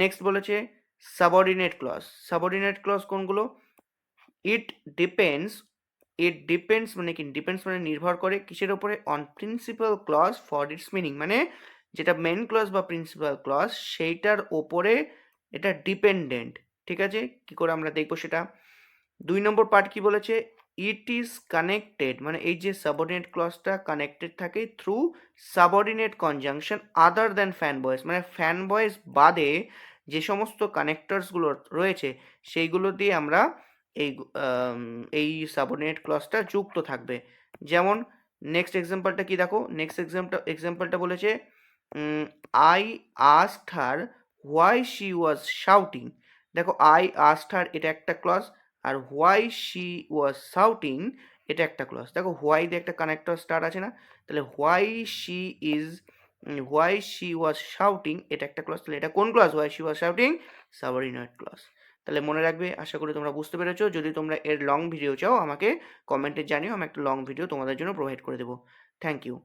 Next বলেছে subordinate clause. Subordinate clause কোনগুলো? It depends, মানে কি, ডিপেন্ডস মানে নির্ভর করে কিসের উপরে? On principal clause for its meaning, মানে যেটা মেন ক্লজ বা প্রিন্সিপাল ক্লজ সেইটার ওপরে এটা ডিপেন্ডেন্ট। ঠিক আছে, কি করে আমরা দেখবো সেটা। 2 নম্বর পার্ট কি বলেছে? ইট ইজ কানেক্টেড, মানে এই যে সাবঅর্ডিনেট ক্লজটা কানেক্টেড থাকে through subordinate conjunction other than fan বয়েস, মানে ফ্যান বয়েস বাদে যে সমস্ত কানেক্টরসগুলো রয়েছে সেইগুলো দিয়ে আমরা এই এই সাবঅর্ডিনেট ক্লজটা যুক্ত থাকবে। যেমন নেক্সট এক্সাম্পলটা কি দেখো, নেক্সট এক্সাম্পলটা বলেছে I asked her why she was shouting. দেখো আই আস্কড হার এটা একটা ক্লজ, আর হোয়াই শি ওয়াজ শাউটিং এটা একটা ক্লজ। দেখো হোয়াই দিয়ে একটা কানেক্টর স্টার্ট আছে না, তাহলে হোয়াই শি ওয়াজ শাউটিং এটা একটা ক্লজ, তাহলে এটা কোন clause? Why she was shouting, subordinate clause. তাহলে মনে রাখবে, আশা করি তোমরা বুঝতে পেরেছো। যদি তোমরা এর লং ভিডিও চাও আমাকে কমেন্টে জানিও, আমি একটা লং ভিডিও তোমাদের জন্য প্রোভাইড করে দেবো। Thank you.